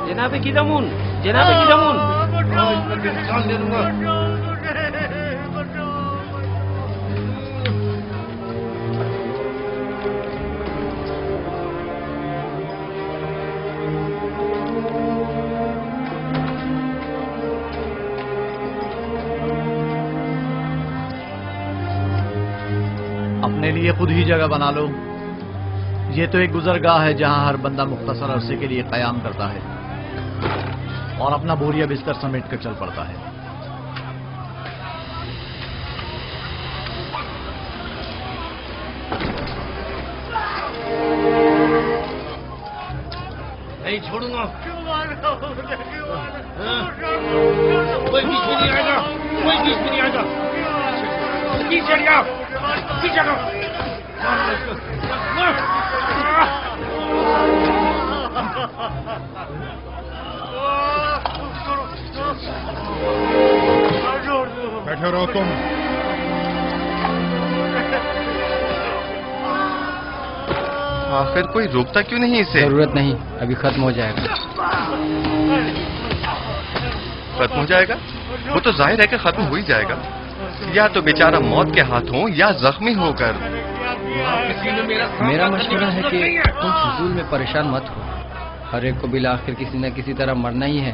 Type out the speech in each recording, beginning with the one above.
جناب قدمون، جناب قدمون، جان دے دوں گا. اپنے لیے خود ہی جگہ بنا لو. یہ تو ایک گزرگاہ ہے جہاں ہر بندہ مختصر عرصے کے لیے قیام کرتا ہے اور اپنا بوریا بستر سمیٹ کر چل پڑتا ہے. نہیں چھوڑوں گا. کوئی بیچ میں نہیں آئے گا، کوئی بیچ میں نہیں آئے گا. پیچھے ہٹ جاؤ، پیچھے ہٹو. بیٹھے رہو تم. آخر کوئی روکتا کیوں نہیں اسے؟ ضرورت نہیں، ابھی ختم ہو جائے گا. ختم ہو جائے گا؟ وہ تو ظاہر ہے کہ ختم ہو ہی جائے گا. یا تو بیچارہ موت کے ہاتھوں یا زخمی ہو کر. میرا مشورہ ہے کہ تم فضول میں پریشان مت ہو. ہر ایک کو بالآخر کسی نہ کسی طرح مرنا ہی ہے.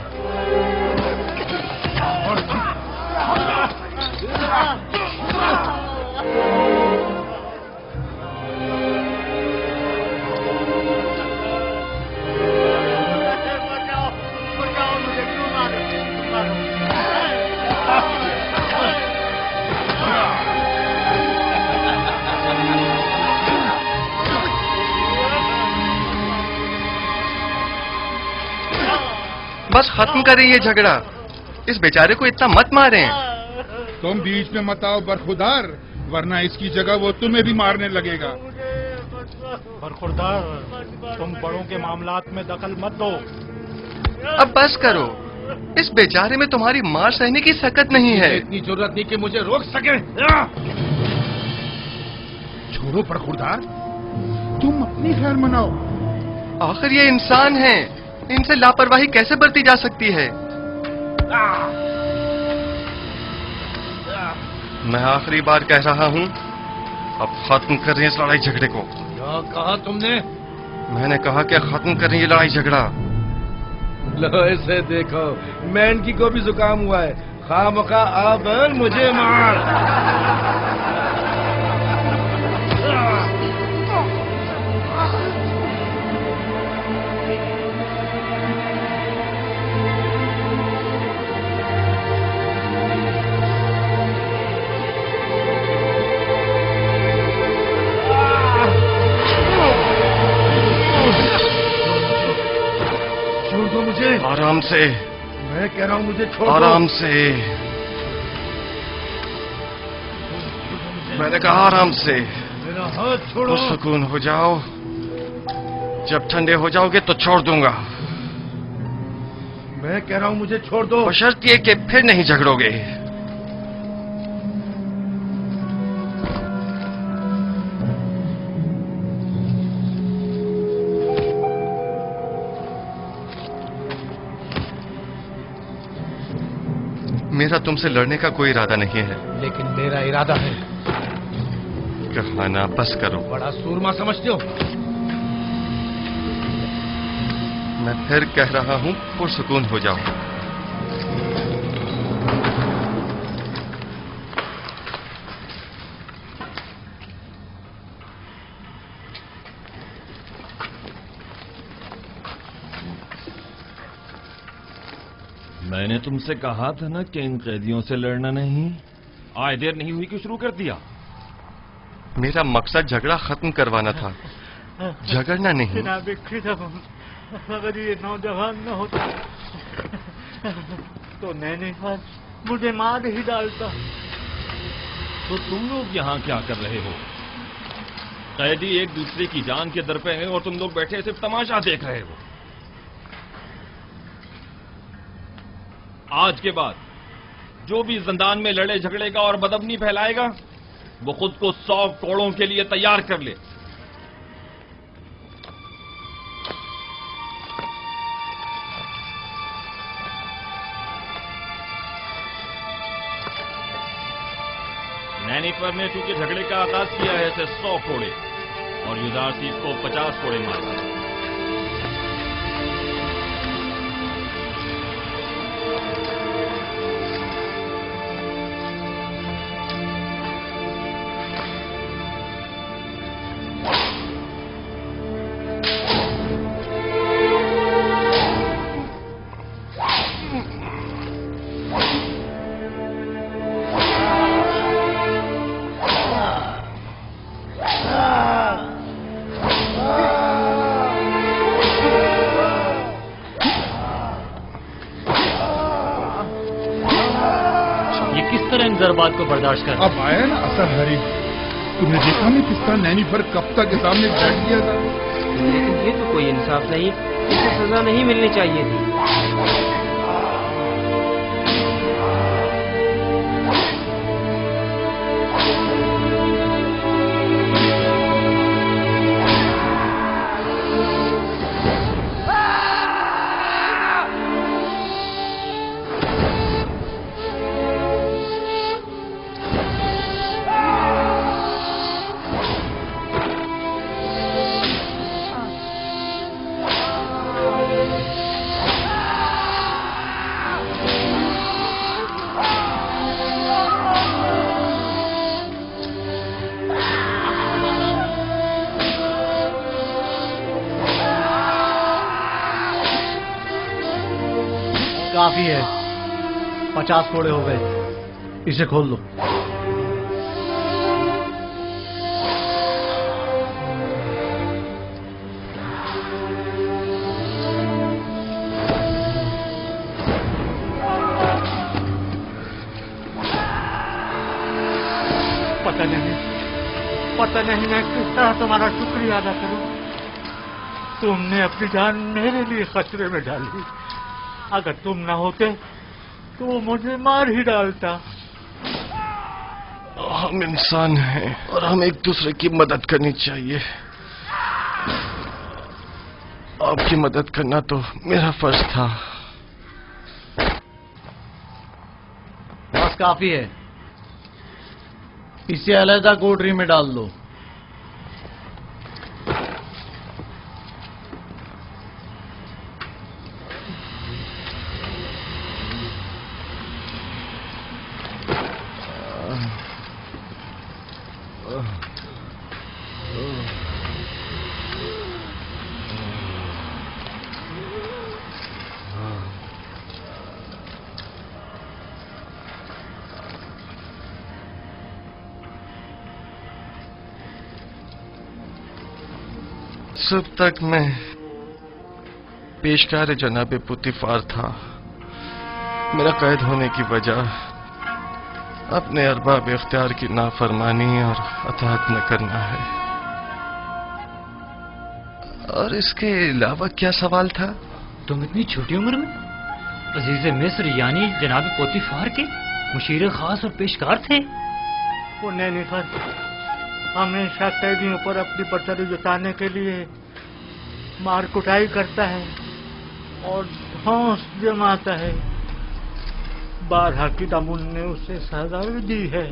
بس ختم کریں یہ جھگڑا. اس بیچارے کو اتنا مت ماریں. تم بیچ میں مت آؤ برخوردار، ورنہ اس کی جگہ وہ تمہیں بھی مارنے لگے گا. برخوردار، تم بڑوں کے معاملات میں دخل مت دو. اب بس کرو. اس بیچارے میں تمہاری مار سہنے کی سکت نہیں ہے. اتنی ضرورت نہیں کہ مجھے روک سکے. چھوڑو برخوردار، تم اپنی خیر مناؤ. آخر یہ انسان ہیں، ان سے لاپرواہی کیسے برتی جا سکتی ہے؟ میں آخری بار کہہ رہا ہوں، اب ختم کر رہے ہیں اس لڑائی جھگڑے کو. کیا کہا تم نے؟ میں نے کہا کہ ختم کریں یہ لڑائی جھگڑا. لو اسے دیکھو، مین کی کو بھی زکام ہوا ہے. خواہ مخواہ اب مجھے مار. آرام سے. میں کہہ رہا ہوں مجھے چھوڑ دو. آرام سے. میں نے کہا آرام سے. میرا ہاتھ چھوڑو. سکون ہو جاؤ. جب ٹھنڈے ہو جاؤ گے تو چھوڑ دوں گا. میں کہہ رہا ہوں مجھے چھوڑ دو. بشرط یہ کہ پھر نہیں جھگڑو گے. میرا تم سے لڑنے کا کوئی ارادہ نہیں ہے. لیکن میرا ارادہ ہے. کہانا بس کرو. بڑا سورما سمجھتے ہو. میں پھر کہہ رہا ہوں پرسکون ہو جاؤ. میں نے تم سے کہا تھا نا کہ ان قیدیوں سے لڑنا نہیں. آئے دیر نہیں ہوئی کہ شروع کر دیا. میرا مقصد جھگڑا ختم کروانا تھا، جھگڑنا نہیں. جناب اگر یہ نوجوان نہ ہوتا تو نینی خان مجھے مار ہی ڈالتا. تو تم لوگ یہاں کیا کر رہے ہو؟ قیدی ایک دوسرے کی جان کے در پہ ہیں اور تم لوگ بیٹھے صرف تماشا دیکھ رہے ہو. آج کے بعد جو بھی زندان میں لڑے جھگڑے گا اور بدامنی پھیلائے گا وہ خود کو 100 کوڑوں کے لیے تیار کر لے. نینیفر نے چونکہ جھگڑے کا آغاز کیا ہے اسے 100 کوڑے اور یوزارسیس کو 50 کوڑے مارے. ضربات کو برداشت کر. اب آیا نا اثر ہری. تم نے دیکھا نہیں کس طرح نینیفر کپتا کے سامنے بیٹھ گیا تھا. لیکن یہ تو کوئی انصاف نہیں، اسے سزا نہیں ملنی چاہیے تھی. کافی ہے، 50 کوڑے ہو گئے، اسے کھول دو. پتہ نہیں میں کس طرح تمہارا شکریہ ادا کروں. تم نے اپنی جان میرے لیے خطرے میں ڈالی. اگر تم نہ ہوتے تو وہ مجھے مار ہی ڈالتا. ہم انسان ہیں اور ہمیں ایک دوسرے کی مدد کرنی چاہیے. آپ کی مدد کرنا تو میرا فرض تھا. بس کافی ہے، اسے علیحدہ کوٹری میں ڈال دو. جب تک میں پیشکار جناب پوتیفار تھا، میرا قید ہونے کی وجہ اپنے ارباب اختیار کی نافرمانی اور اطاعت نہ کرنا ہے. اور اس کے علاوہ کیا سوال تھا؟ تم اتنی چھوٹی عمر میں عزیز مصر یعنی جناب پوتیفار کے مشیر خاص اور پیشکار تھے. وہ نینیفر ہمیشہ قیدیوں پر اپنی برتری جتانے کے لیے مار کٹائی کرتا ہے اور دھونس جماتا ہے. بارہا کی دامن نے اسے سزا بھی دی ہے،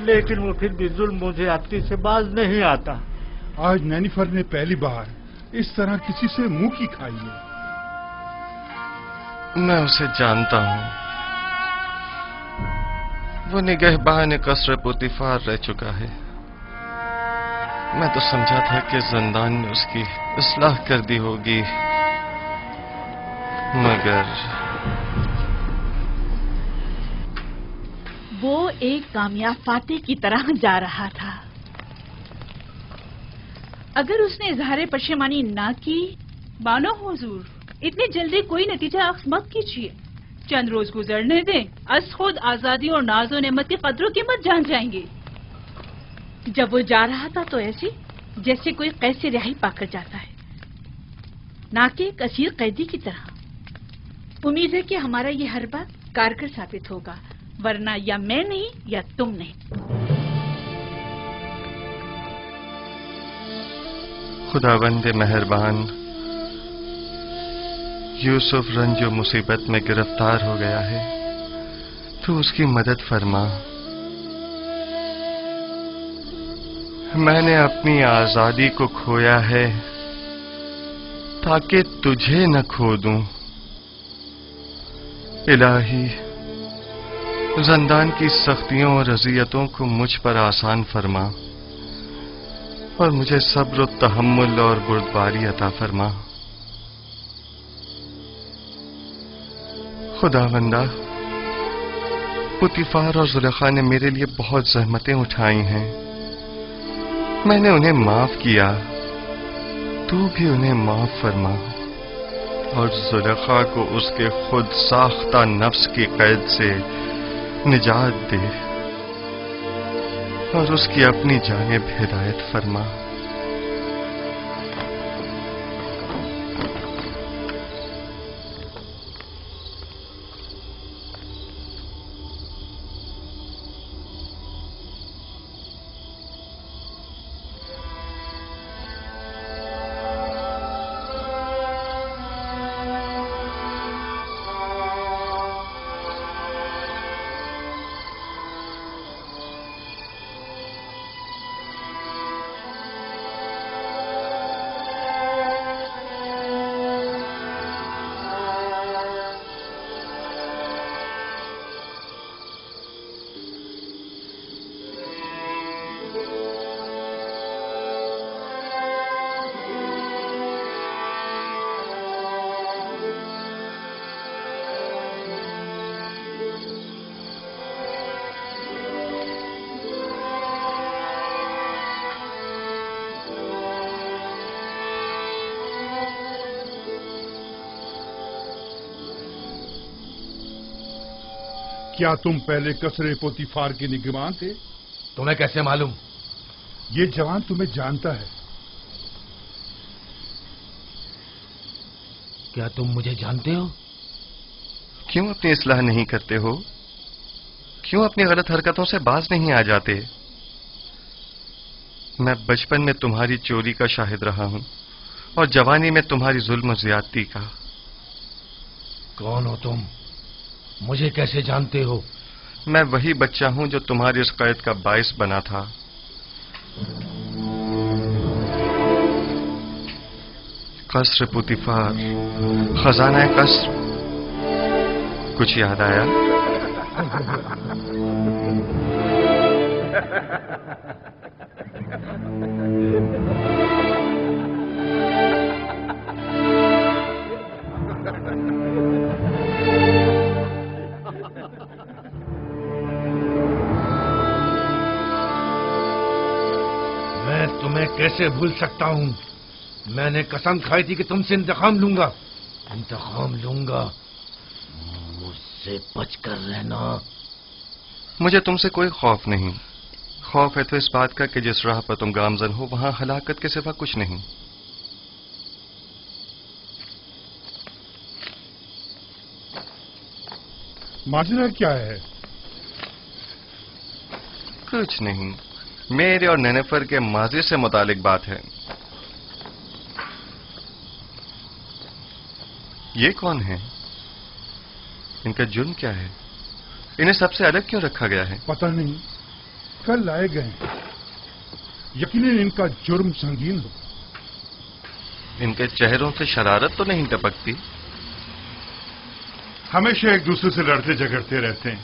لیکن وہ پھر بھی ظلم و زیادتی سے باز نہیں آتا. آج نینیفر نے پہلی بار اس طرح کسی سے منہ کی کھائی ہے. میں اسے جانتا ہوں. وہ نگہبان قصر پوتیفار رہ چکا ہے. میں تو سمجھا تھا کہ زندان میں اس کی اصلاح کر دی ہوگی، مگر وہ ایک کامیاب فاتح کی طرح جا رہا تھا. اگر اس نے اظہار پشیمانی نہ کی. بانو حضور، اتنی جلدی کوئی نتیجہ اخذ مت کیجیے. چند روز گزرنے دیں، از خود آزادی اور ناز و نعمت کی قدر و قیمت جان جائیں گے. جب وہ جا رہا تھا تو ایسی جیسے کوئی قید سے رہائی پا کر جاتا ہے، نہ کہ ایک اسیر قیدی کی طرح. امید ہے کہ ہمارا یہ حربہ کارگر ثابت ہوگا. ورنہ یا میں نہیں یا تم نہیں. خداوند مہربان، یوسف رنج و مصیبت میں گرفتار ہو گیا ہے، تو اس کی مدد فرما. میں نے اپنی آزادی کو کھویا ہے تاکہ تجھے نہ کھو دوں. الہی، زندان کی سختیوں اور اذیتوں کو مجھ پر آسان فرما اور مجھے صبر و تحمل اور بردباری عطا فرما. خداوندہ، پوتیفار اور زلیخا نے میرے لیے بہت زحمتیں اٹھائی ہیں، میں نے انہیں معاف کیا، تو بھی انہیں معاف فرما اور زلیخا کو اس کے خود ساختہ نفس کی قید سے نجات دے اور اس کی اپنی جانب ہدایت فرما. کیا تم پہلے قصر پوتیفار کے نگہبان تھے؟ تمہیں کیسے معلوم؟ یہ جوان تمہیں جانتا ہے. کیا تم مجھے جانتے ہو؟ کیوں اپنی اصلاح نہیں کرتے ہو؟ کیوں اپنی غلط حرکتوں سے باز نہیں آ جاتے؟ میں بچپن میں تمہاری چوری کا شاہد رہا ہوں اور جوانی میں تمہاری ظلم و زیادتی کا. کون ہو تم؟ مجھے کیسے جانتے ہو؟ میں وہی بچہ ہوں جو تمہاری اس قید کا باعث بنا تھا. قصر پوتیفار، خزانہ قصر، کچھ یاد آیا؟ میں تمہیں کیسے بھول سکتا ہوں؟ میں نے قسم کھائی تھی کہ تم سے انتقام لوں گا. مجھ سے بچ کر رہنا. مجھے تم سے کوئی خوف نہیں. خوف ہے تو اس بات کا کہ جس راہ پر تم گامزن ہو وہاں ہلاکت کے سوا کچھ نہیں. ماجرا کیا ہے؟ کچھ نہیں، میرے اور نینیفر کے ماضی سے متعلق بات ہے. یہ کون ہے؟ ان کا جرم کیا ہے؟ انہیں سب سے الگ کیوں رکھا گیا ہے؟ پتہ نہیں، کل لائے گئے. یقیناً ان کا جرم سنگین ہو. ان کے چہروں سے شرارت تو نہیں ٹپکتی؟ ہمیشہ ایک دوسرے سے لڑتے جھگڑتے رہتے ہیں،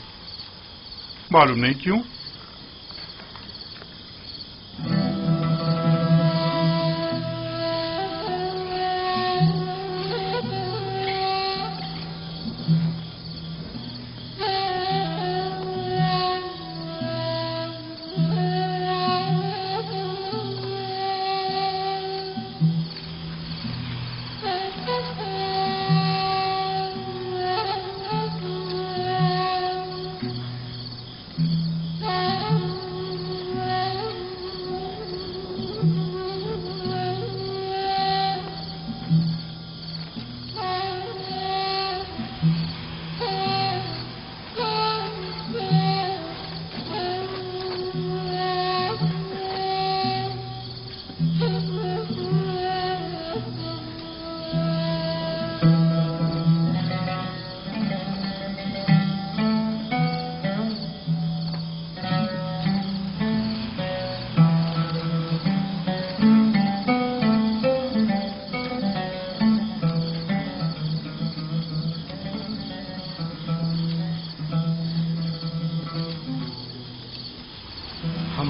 معلوم نہیں کیوں.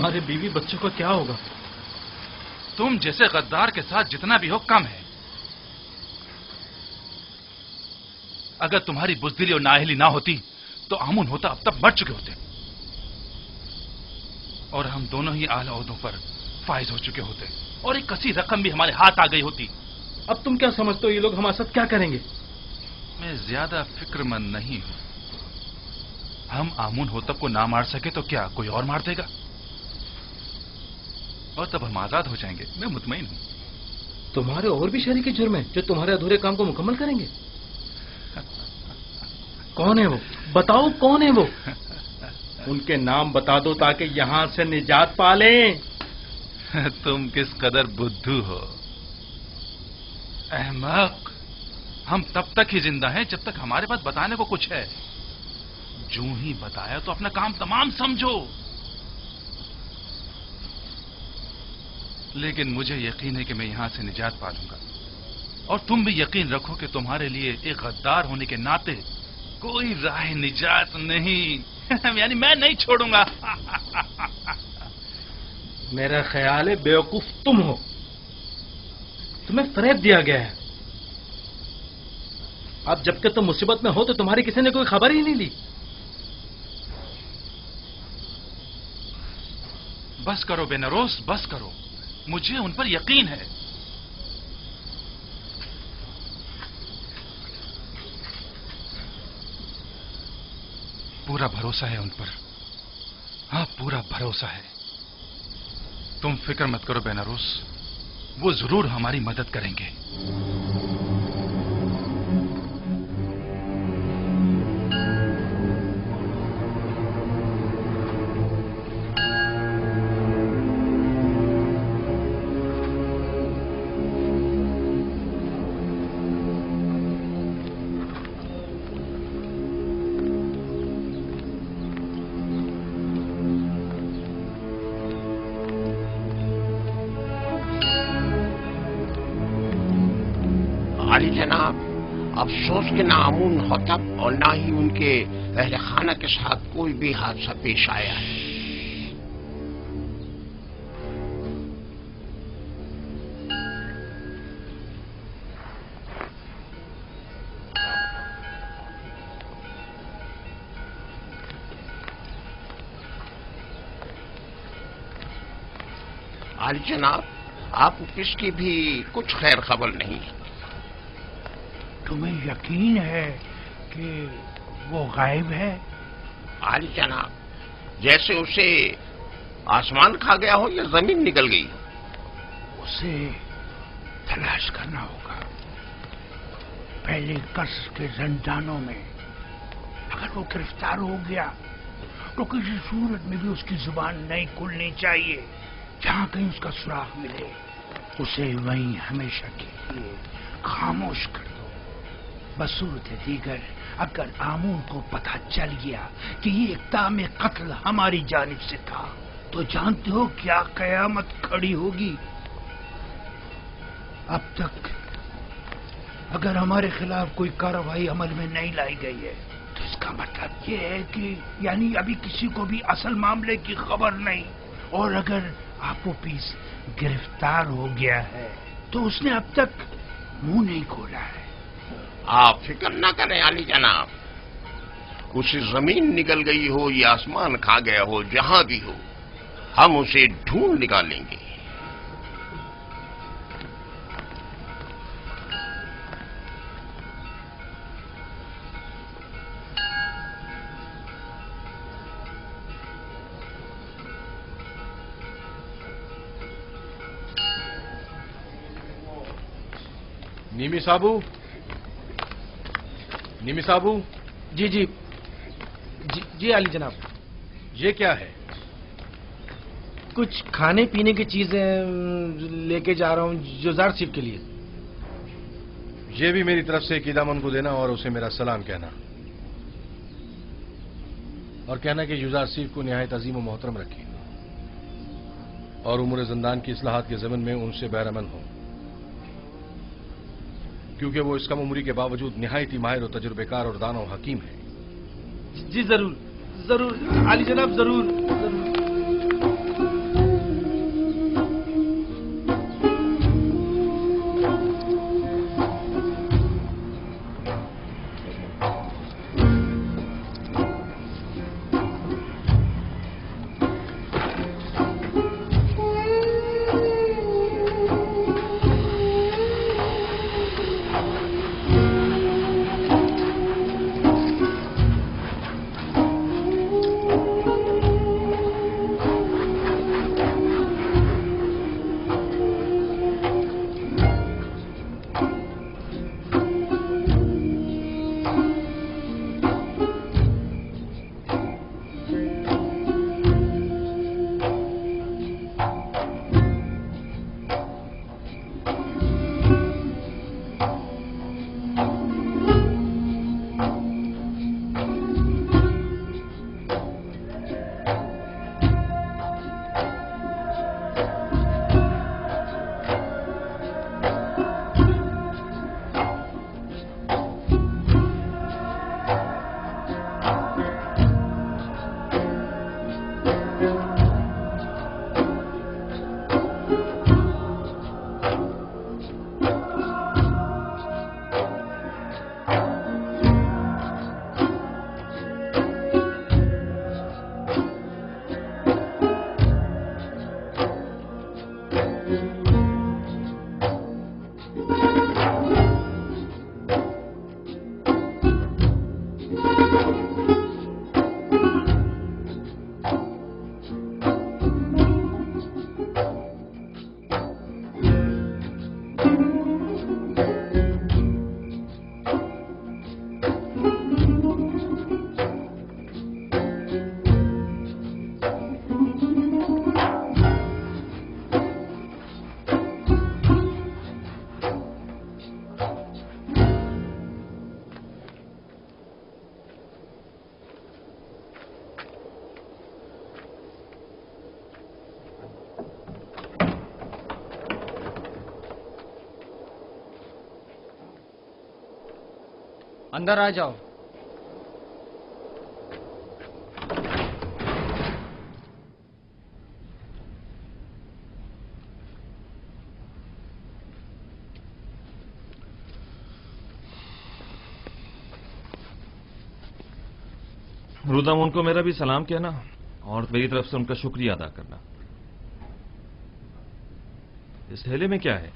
हमारे बीवी बच्चों का क्या होगा? तुम जैसे गद्दार के साथ जितना भी हो कम है। अगर तुम्हारी बुज़दिली और नाअहली ना होती तो आमुन होता अब तक मर चुके होते और हम दोनों ही आला ओहदों पर फाइज हो चुके होते और एक कसी रकम भी हमारे हाथ आ गई होती। अब तुम क्या समझते हो ये लोग हमारे साथ क्या करेंगे? मैं ज्यादा फिक्रमंद नहीं हूं। हम आमुन होतब को ना मार सके तो क्या कोई और मार देगा और तब हम आजाद हो जाएंगे। मैं मुतमईन हूं। तुम्हारे और भी शरीके जुर्म हैं जो तुम्हारे अधूरे काम को मुकम्मल करेंगे। कौन है वो? बताओ कौन है वो? उनके नाम बता दो ताकि यहां से निजात पा लें। तुम किस कदर बुद्धू हो अहमक। हम तब तक ही जिंदा हैं जब तक हमारे पास बताने को कुछ है। जो ही बताया तो अपना काम तमाम समझो। लेकिन मुझे यकीन है कि मैं यहां से निजात पा लूंगा और तुम भी यकीन रखो कि तुम्हारे लिए एक गद्दार होने के नाते कोई राह निजात नहीं। यानी मैं नहीं छोड़ूंगा। मेरा ख्याल है बेवकूफ तुम हो। तुम्हें फरेब दिया गया है। अब जबकि तुम मुसीबत में हो तो तुम्हारी किसी ने कोई खबर ही नहीं ली। बस करो बेनरोस, बस करो। मुझे उन पर यकीन है। पूरा भरोसा है उन पर। हाँ, पूरा भरोसा है। तुम फिक्र मत करो बेनारोस, वो जरूर हमारी मदद करेंगे। आली जनाब, अफसोस के ना आमुन होतब और ना ही उनके अहले खाना के साथ कोई भी हादसा पेश आया है। आली जनाब, आपको किसकी भी कुछ खैर खबर नहीं है। तुम्हें यकीन है कि वो गायब है? आली जनाब, जैसे उसे आसमान खा गया हो या जमीन निकल गई। उसे तलाश करना होगा। पहले कसर के जंजानों में अगर वो गिरफ्तार हो गया तो किसी सूरत में भी उसकी जुबान नहीं खुलनी चाहिए। जहां कहीं उसका सुराग मिले उसे वहीं हमेशा के लिए खामोश कर दो। बसूरत दीगर अगर आमून को पता चल गया कि ये इक़दाम कत्ल हमारी जानिब से था तो जानते हो क्या कयामत खड़ी होगी। अब तक अगर हमारे खिलाफ कोई कार्रवाई अमल में नहीं लाई गई है तो इसका मतलब ये है कि यानी अभी किसी को भी असल मामले की खबर नहीं। और अगर आपो पीस गिरफ्तार हो गया है तो उसने अब तक मुंह नहीं खोला है। आप फिक्र ना करें आली जनाब, उसे जमीन निकल गई हो या आसमान खा गया हो, जहां भी हो हम उसे ढूंढ निकालेंगे। नीमी साबू, नीमी साबू। जी जी जी, जी आली जनाब। ये क्या है? कुछ खाने पीने की चीजें लेके जा रहा हूँ जुजार सिफ के लिए। ये भी मेरी तरफ से कीदामन को देना और उसे मेरा सलाम कहना और कहना कि जुजार सिफ को निहायत अजीम और मोहतरम रखी और उम्र जिंदान की इस्लाहात के ज़मन में उनसे बैरमन हो, क्योंकि वो इस कम उम्री के बावजूद निहायत ही माहिर और तजुर्बेकार और दाना और हकीम है। जी जरूर जरूर आली जनाब, जरूर जरूर। अंदर आ जाओ। रुदामुन को मेरा भी सलाम कहना और मेरी तरफ से उनका शुक्रिया अदा करना। इस थैले में क्या है?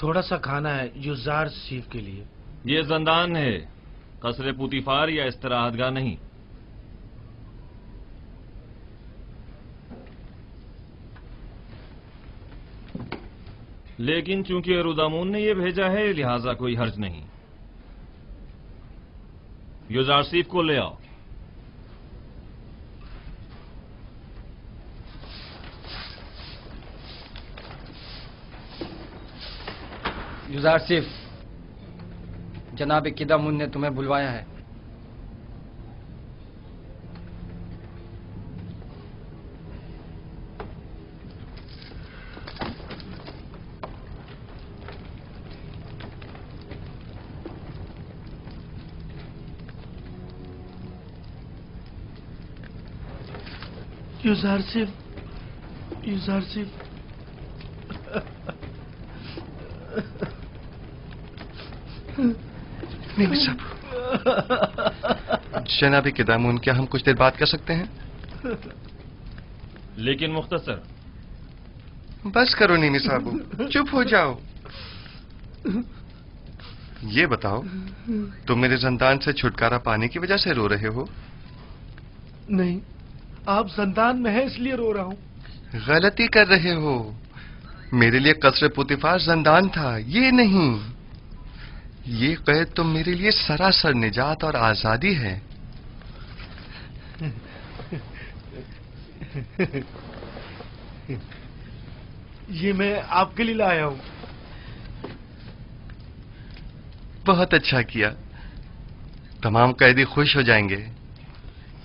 थोड़ा सा खाना है युजार सीफ के लिए। ये जंदान है, कसरे पुतिफार या इस्तराहतगाह नहीं। लेकिन चूंकि रुदामुन ने ये भेजा है लिहाजा कोई हर्ज नहीं। युजार सीफ को ले आओ। युजार सिफ, जनाब किदामुन ने तुम्हें बुलवाया है। युजार सिफ, युजार सिफ। नहीं साहब, जनाब किदामुन, क्या हम कुछ देर बात कर सकते हैं? लेकिन मुख्तसर। बस करो नीनी साहब, चुप हो जाओ। ये बताओ, तुम मेरे जंदान से छुटकारा पाने की वजह से रो रहे हो? नहीं, आप जंदान में हैं इसलिए रो रहा हूं। गलती कर रहे हो। मेरे लिए कसरे पुतिफार जंदान था, ये नहीं। ये कैद तो मेरे लिए सरासर निजात और आजादी है। ये मैं आपके लिए लाया हूं। बहुत अच्छा किया, तमाम कैदी खुश हो जाएंगे।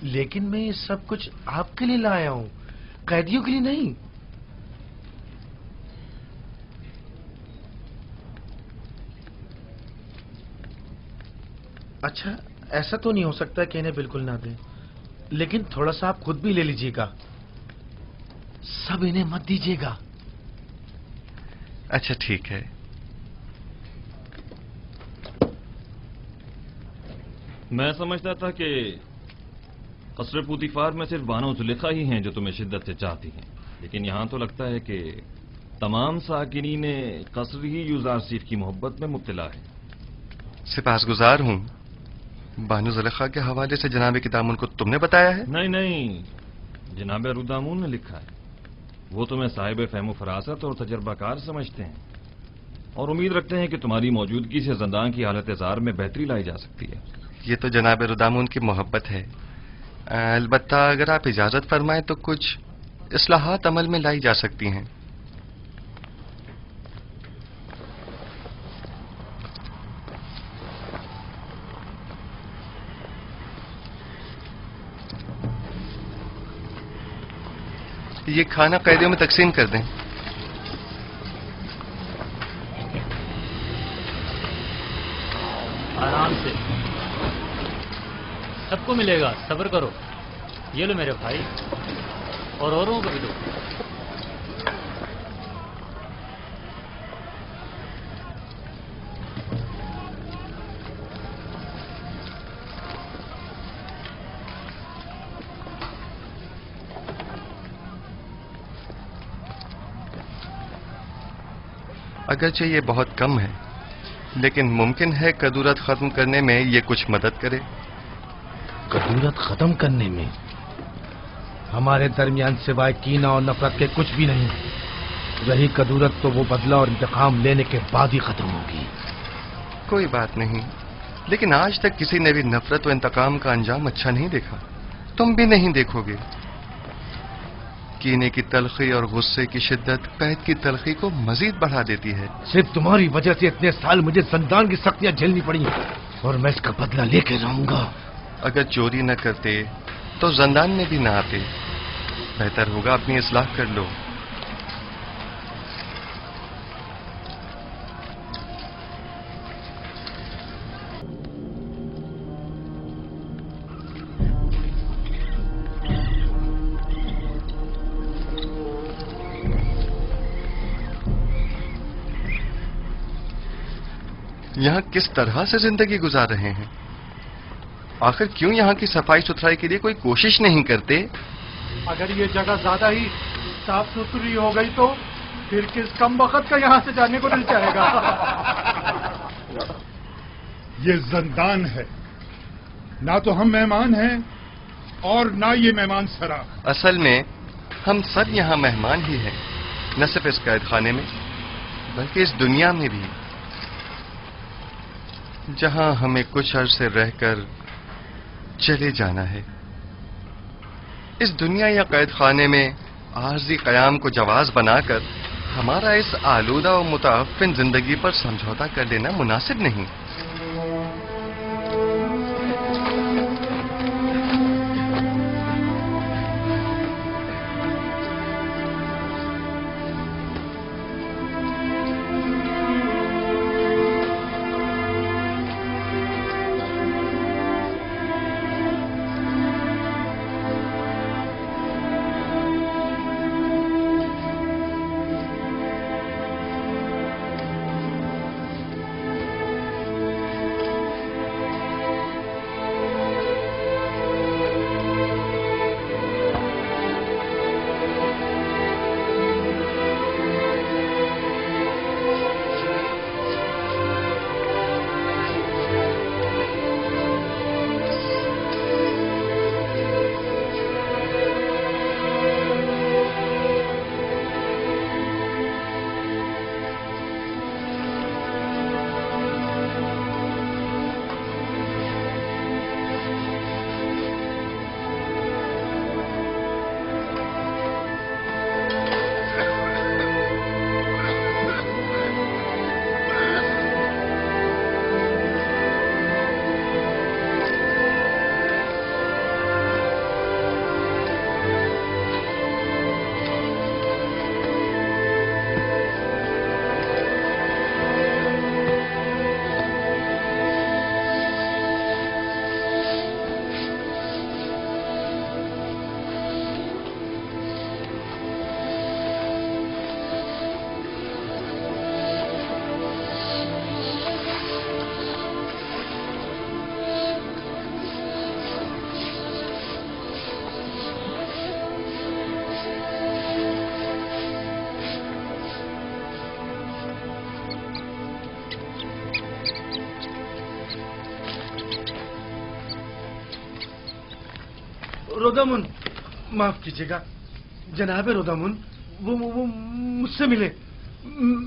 लेकिन मैं ये सब कुछ आपके लिए लाया हूं, कैदियों के लिए नहीं। अच्छा, ऐसा तो नहीं हो सकता कि इन्हें बिल्कुल ना दें, लेकिन थोड़ा सा आप खुद भी ले लीजिएगा। सब इन्हें मत दीजिएगा। अच्छा ठीक है। मैं समझता था कि कसरे पुतिफार में सिर्फ बानो जुलेखा ही हैं जो तुम्हें शिद्दत से चाहती हैं, लेकिन यहां तो लगता है कि तमाम साकिनीन कसर ही युजार सीफ की मोहब्बत में मुब्तला है। सिपासगुजार हूं। बानो जुलेखा के हवाले से जनाब किदामुन को तुमने बताया है? नहीं नहीं, जनाब रुदामुन ने लिखा है। वो तुम्हें साहिब फहम फरासत और तजर्बाकार समझते हैं और उम्मीद रखते हैं कि तुम्हारी मौजूदगी से जंदान की हालत जार में बेहतरी लाई जा सकती है। ये तो जनाब रुदामुन की मोहब्बत है। अलबत्ता अगर आप इजाजत फरमाएं तो कुछ इस्लाहात अमल में लाई जा सकती हैं। ये खाना कैदियों में तकसीम कर दें। आराम से, सब सबको मिलेगा, सब्र करो। ये लो मेरे भाई, और औरों को भी दो। अगरचे ये बहुत कम है, लेकिन मुमकिन है कदूरत खत्म करने में ये कुछ मदद करे। कदूरत खत्म करने में हमारे दरमियान सिवाय कीना और नफरत के कुछ भी नहीं। रही कदूरत तो वो बदला और इंतकाम लेने के बाद ही खत्म होगी। कोई बात नहीं, लेकिन आज तक किसी ने भी नफरत और इंतकाम का अंजाम अच्छा नहीं देखा। तुम भी नहीं देखोगे। कीने की तलखी और गुस्से की शिद्दत कैद की तलखी को मजीद बढ़ा देती है। सिर्फ तुम्हारी वजह से इतने साल मुझे ज़िंदान की सख्तियां झेलनी पड़ी, और मैं इसका बदला लेके रहूंगा। अगर चोरी न करते तो ज़िंदान में भी न आते। बेहतर होगा अपनी इस्लाह कर लो। यहाँ किस तरह से जिंदगी गुजार रहे हैं? आखिर क्यों यहाँ की सफाई सुथराई के लिए कोई कोशिश नहीं करते? अगर ये जगह ज्यादा ही साफ सुथरी हो गई तो फिर किस कम वक्त का यहाँ से जाने को दिल चाहेगा। ये जिंदान है, ना तो हम मेहमान हैं और ना ये मेहमान सरा। असल में हम सब यहाँ मेहमान ही हैं, न सिर्फ इस कैद खाने में बल्कि इस दुनिया में भी, जहां हमें कुछ अरसे रहकर चले जाना है। इस दुनिया या कैद खाने में आर्जी कयाम को जवाज बनाकर हमारा इस आलूदा और मुताफिन जिंदगी पर समझौता कर लेना मुनासिब नहीं। रोदामुन, माफ कीजिएगा जनाब रोदामुन, वो मुझसे मिले।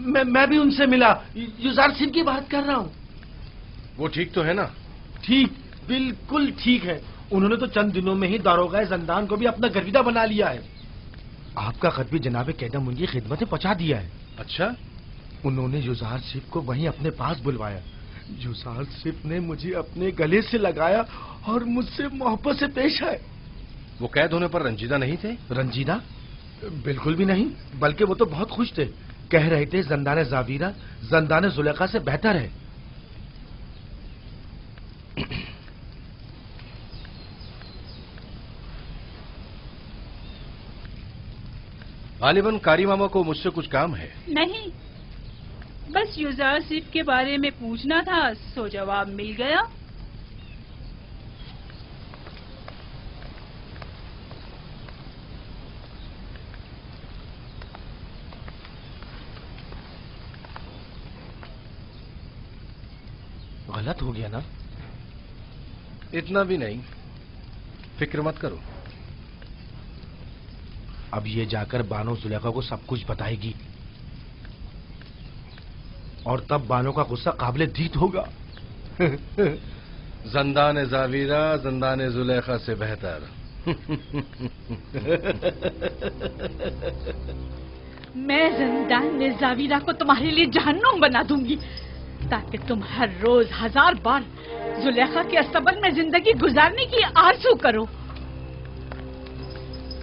मैं भी उनसे मिला। युजार सिंह की बात कर रहा हूँ। वो ठीक तो है ना? ठीक, बिल्कुल ठीक है। उन्होंने तो चंद दिनों में ही दारोगा ज़िंदान को भी अपना गर्विदा बना लिया है। आपका खत भी जनाब कैदम की खिदमत में पहुंचा दिया है। अच्छा? उन्होंने युजार सिंह को वहीं अपने पास बुलवाया। युजार सिंह ने मुझे अपने गले से लगाया और मुझसे मोहब्बत से पेश आए। वो कैद होने पर रंजीदा नहीं थे? रंजीदा? बिल्कुल भी नहीं, बल्कि वो तो बहुत खुश थे। कह रहे थे ज़िंदान ज़ावीरा ज़िंदान ज़ुलेखा से बेहतर है। गालिबन कारी मामा को मुझसे कुछ काम है। नहीं, बस यूजारसिफ के बारे में पूछना था, सो जवाब मिल गया। गलत हो गया ना? इतना भी नहीं, फिक्र मत करो। अब ये जाकर बानो जुलेखा को सब कुछ बताएगी और तब बानो का गुस्सा काबिले दीद होगा। जंदान जावीरा जंदान जुलेखा से बेहतर। मैं जंदान जावीरा को तुम्हारे लिए जहन्नुम बना दूंगी ताकि तुम हर रोज 1000 बार जुलेखा के अस्तबल में जिंदगी गुजारने की आरज़ू करो।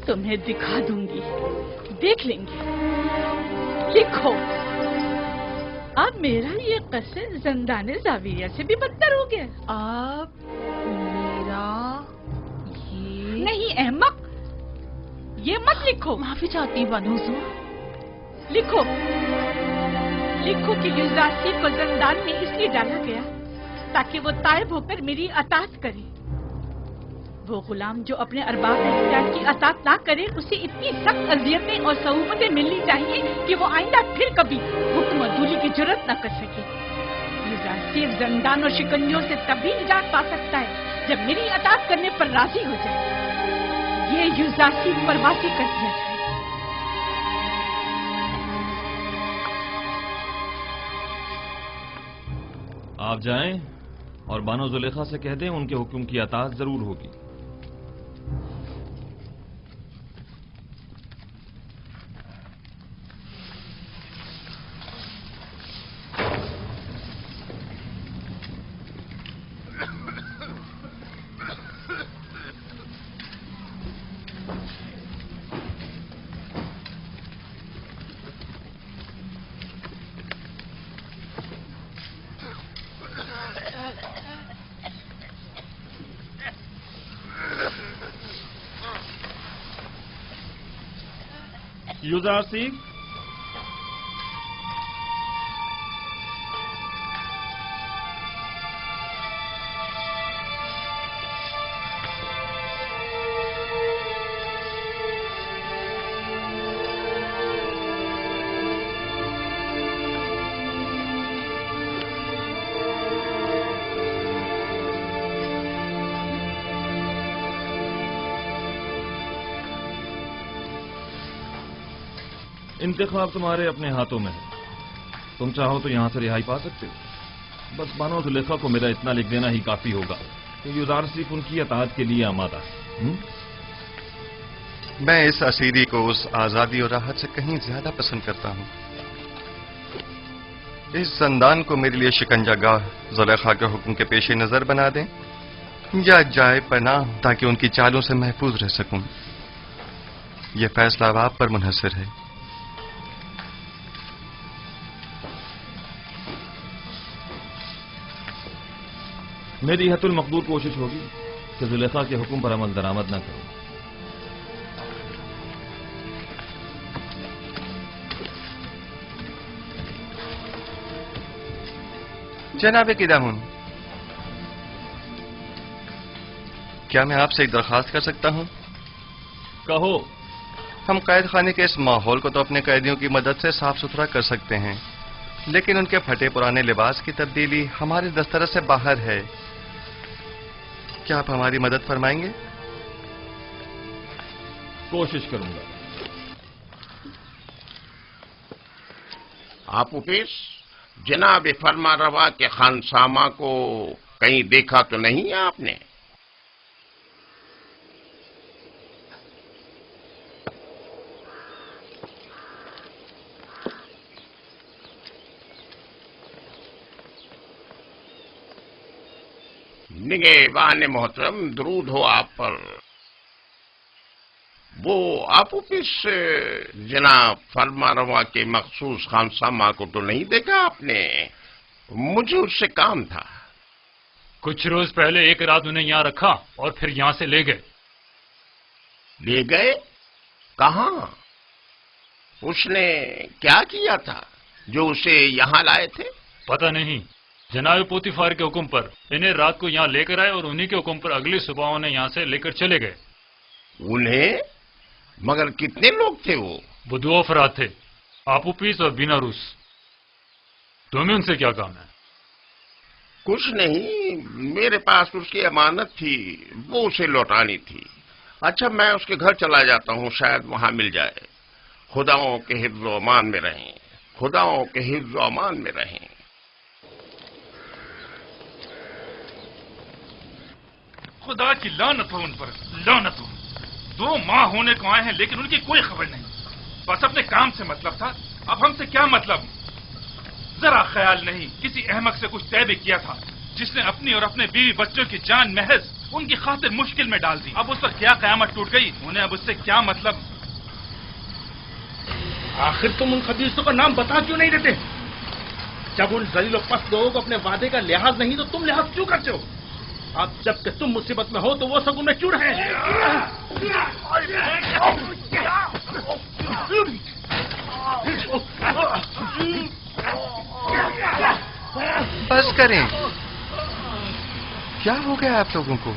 तुम्हें दिखा दूंगी, देख लेंगे। लिखो, अब मेरा ये कसर जंदान जाविया से भी बदतर हो गया। अब मेरा ये नहीं अहमक, ये मत लिखो। माफी चाहती हूँ बानो हुजूर। लिखो लिखो कि यूजारसिफ को जंदान में इसलिए डाला गया ताकि वो ताइब होकर मेरी अतात करे। वो गुलाम जो अपने अरबाब इख्तियार की अतात ना करे, उसे इतनी सख्त अजियतें और सहूमतें मिलनी चाहिए कि वो आइंदा फिर कभी हुक्म अदूली की जरूरत न कर सके। यूजारसिफ जंदान और शिकंजों से तभी निजात पा सकता है जब मेरी अतात करने पर राजी हो जाए। ये यूजारसिफ पर वासी कर दिया जाए। आप जाएं और बानो जुलेखा से कह दें उनके हुक्म की अताअत जरूर होगी। यूजारसिफ, इंतखाब तुम्हारे अपने हाथों में है। तुम चाहो तो यहां से रिहाई पा सकते हो। बस बानो जुलेखा को मेरा इतना लिख देना ही काफी होगा कि यूजारसिफ उनकी अताअत के लिए आमादा है। मैं इस असीरी को उस आजादी और राहत से कहीं ज्यादा पसंद करता हूं। इस जंदान को मेरे लिए शिकंजागाह जुलेखा के हुक्म के पेश नजर बना दें या जाए पनाह ताकि उनकी चालों से महफूज रह सकूं। यह फैसला अब आप पर मुनहसर है। मेरी हतुल मकदूर कोशिश होगी कि जुलेखा के हुक्म पर अमल दरामद न करो। जनाब किदामुन, क्या मैं आपसे एक दरखास्त कर सकता हूं? कहो। हम कैद खाने के इस माहौल को तो अपने कैदियों की मदद से साफ सुथरा कर सकते हैं, लेकिन उनके फटे पुराने लिबास की तब्दीली हमारे दस्तरस से बाहर है। क्या आप हमारी मदद फरमाएंगे? कोशिश करूंगा। आप उपेश, जनाब फरमा रवा के खानसामा को कहीं देखा तो नहीं है आपने? निगहबान मोहतरम, दरूद हो आप पर। वो आप उपिस जनाब फरमा रवा के मखसूस खानसामा को तो नहीं देखा आपने? मुझे उससे काम था। कुछ रोज पहले एक रात उन्हें यहाँ रखा और फिर यहाँ से ले गए। ले गए? कहाँ? उसने क्या किया था जो उसे यहाँ लाए थे? पता नहीं, जनाब पोतीफार के हुक्म पर इन्हें रात को यहाँ लेकर आए और उन्हीं के हुक्म पर अगली सुबह उन्हें यहाँ से लेकर चले गए। उन्हें? मगर कितने लोग थे वो? दो अफराद थे, आपूपीस और बिना रूस। तुम्हें उनसे क्या काम है? कुछ नहीं, मेरे पास उसकी अमानत थी, वो उसे लौटानी थी। अच्छा, मैं उसके घर चला जाता हूँ, शायद वहां मिल जाए। खुदाओं के हिफ्ज़ अमान में रहें, खुदाओं के हिफ्ज़ अमान में रहें। खुदा की लानत हो उन पर, लानत हो। 2 माह होने को आए हैं लेकिन उनकी कोई खबर नहीं। बस अपने काम से मतलब था, अब हमसे क्या मतलब? जरा ख्याल नहीं, किसी अहमक से कुछ तय भी किया था जिसने अपनी और अपने बीवी बच्चों की जान महज उनकी खातिर मुश्किल में डाल दी। अब उस पर क्या कयामत टूट गई, उन्हें अब उससे क्या मतलब? आखिर तुम उन खबीसों का नाम बता क्यों नहीं देते? जब उन जलील और पस्त लोगों को अपने वादे का लिहाज नहीं तो तुम लिहाज क्यों करते हो? अब जबकि तुम मुसीबत में हो तो वो सब उनमें क्यों रहे? बस करें, क्या हो गया आप लोगों को?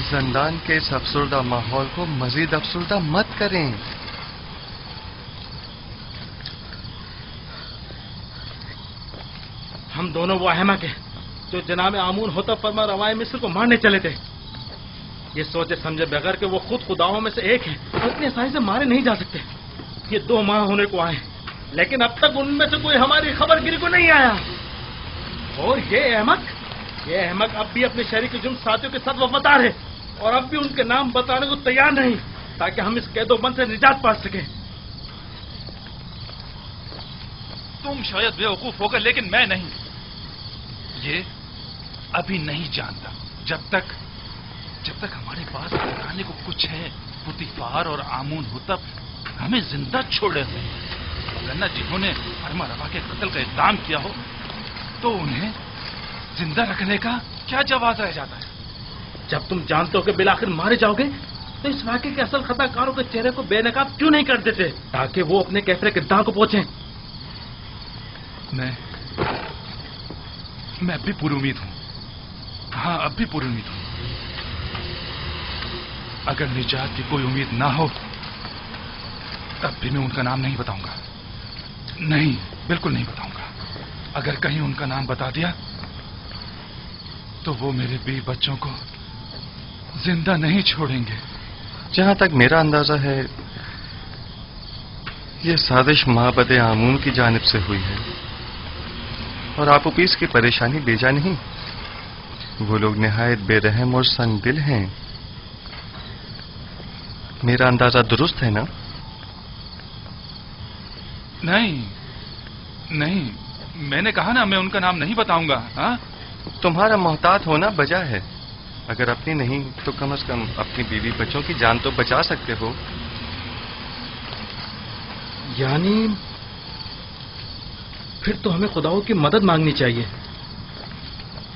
जिंदान के इस अफसरदा माहौल को मजीद अफसरदा मत करें। हम दोनों वो अहमक हैं जो जनाब आमून होता फरमा रवाए मिस्र को मारने चले थे, ये सोचे समझे बगैर कि वो खुद खुदाओं में से एक है और इतनी आसानी से मारे नहीं जा सकते। ये 2 माह होने को आए लेकिन अब तक उनमें से कोई हमारी खबरगिरी को नहीं आया। और ये अहमक अब भी अपने शरीक जुर्म साथियों के साथ वफादार है और अब भी उनके नाम बताने को तैयार नहीं ताकि हम इस कैदोबंद से निजात पा सकें। तुम शायद बेवकूफ होकर लेकिन मैं नहीं। ये अभी नहीं जानता। जब तक हमारे पास बताने को कुछ है, पुतीफार और आमून हुतब हमें जिंदा छोड़े हुए वरना जिन्होंने फरमा रवा के कत्ल का इक़दाम किया हो तो उन्हें जिंदा रखने का क्या जवाब रह जाता है? जब तुम जानते हो कि बिलाखिर मारे जाओगे तो इस वाक़े के असल खताकारों के चेहरे को बेनकाब क्यों नहीं कर देते ताकि वो अपने कैफरे किरदार को पहुंचे? मैं अब भी पूरी उम्मीद हूं। हाँ, अब भी पूरी उम्मीद हूं। अगर निजात की कोई उम्मीद ना हो तब भी मैं उनका नाम नहीं बताऊंगा। नहीं, बिल्कुल नहीं बताऊंगा। अगर कहीं उनका नाम बता दिया तो वो मेरे बीवी बच्चों को जिंदा नहीं छोड़ेंगे। जहां तक मेरा अंदाजा है ये साजिश माबद आमून की जानिब से हुई है और आपूपीस की परेशानी बेजा नहीं। वो लोग निहायत बेरहम और संगदिल हैं। मेरा अंदाजा दुरुस्त है ना? नहीं, मैंने कहा ना मैं उनका नाम नहीं बताऊंगा। हाँ, तुम्हारा मोहतात होना बजा है। अगर अपनी नहीं तो कम से कम अपनी बीवी बच्चों की जान तो बचा सकते हो। यानी फिर तो हमें खुदाओं की मदद मांगनी चाहिए।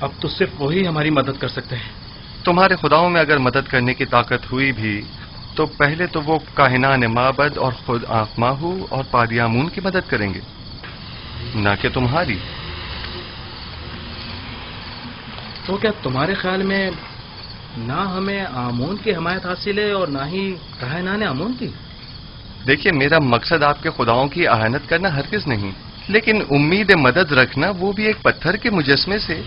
अब तो सिर्फ वही हमारी मदद कर सकते हैं। तुम्हारे खुदाओं में अगर मदद करने की ताकत हुई भी तो पहले तो वो काहिनान माबद और खुद आखमाहू और पादी आमून की मदद करेंगे, ना कि तुम्हारी। तो क्या तुम्हारे ख्याल में ना हमें आमून की हमायत हासिल है और ना ही काहिनान आमून की? देखिए, मेरा मकसद आपके खुदाओं की आहानत करना हरगिज नहीं, लेकिन उम्मीद मदद रखना वो भी एक पत्थर के मुजस्मे से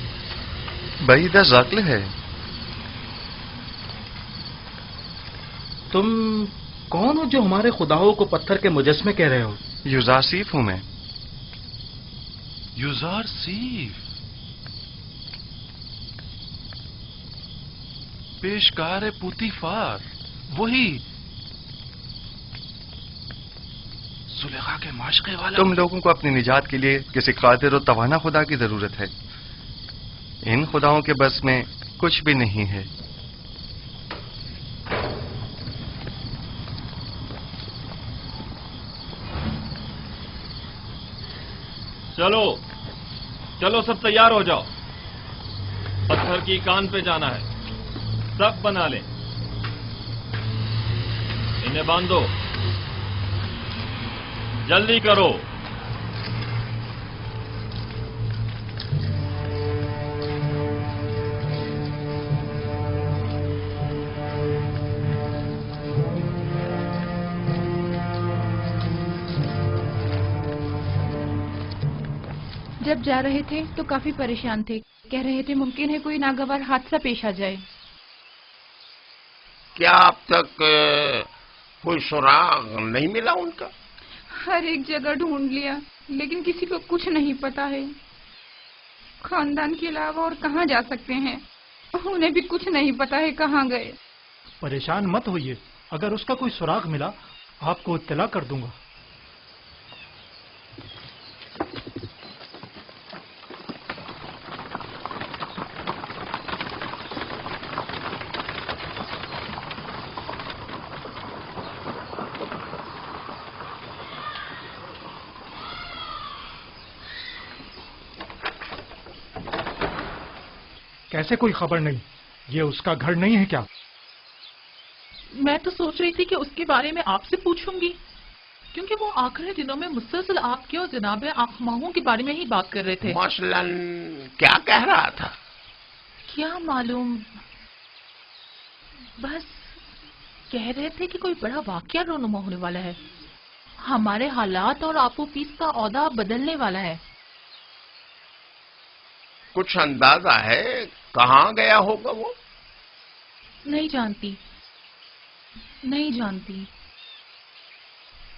बईद अज़ अक्ल है। तुम कौन हो जो हमारे खुदाओं को पत्थर के मुजस्मे कह रहे हो? युजारसीफ हूं मैं। युजारसीफ? पेशकार पुतीफार, वही जुलेखा के माशके वाला। तुम लोगों को अपनी निजात के लिए किसी कादिर और तवाना खुदा की जरूरत है। इन खुदाओं के बस में कुछ भी नहीं है। चलो सब तैयार हो जाओ। पत्थर की कान पे जाना है। सब बना ले। इन्हें बांधो, जल्दी करो। जब जा रहे थे तो काफी परेशान थे, कह रहे थे मुमकिन है कोई नागवार हादसा पेश आ जाए। क्या अब तक कोई सुराग नहीं मिला उनका? हर एक जगह ढूंढ लिया लेकिन किसी को कुछ नहीं पता है। खानदान के अलावा और कहाँ जा सकते हैं, उन्हें भी कुछ नहीं पता है कहाँ गए। परेशान मत होइए, अगर उसका कोई सुराग मिला आपको इत्तला कर दूंगा। कैसे कोई खबर नहीं? ये उसका घर नहीं है क्या? मैं तो सोच रही थी कि उसके बारे में आपसे पूछूंगी, क्योंकि वो आखिरी दिनों में मुसलसल आपके और जनाब आखमाहों के बारे में ही बात कर रहे थे। मसलन क्या कह रहा था? क्या मालूम, बस कह रहे थे कि कोई बड़ा वाकया रोनुमा होने वाला है, हमारे हालात और आपो पीस का औदा बदलने वाला है। कुछ अंदाजा है कहाँ गया होगा वो? नहीं जानती, नहीं जानती।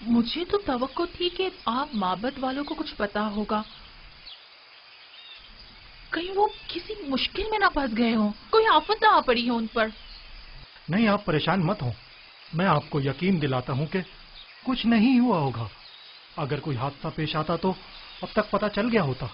मुझे तो तवक्को थी कि आप माबद वालों को कुछ पता होगा, कहीं वो किसी मुश्किल में ना फंस गए हों, कोई आफत ना आ पड़ी हो उन पर। नहीं, आप परेशान मत हो, मैं आपको यकीन दिलाता हूं कि कुछ नहीं हुआ होगा। अगर कोई हादसा पेश आता तो अब तक पता चल गया होता।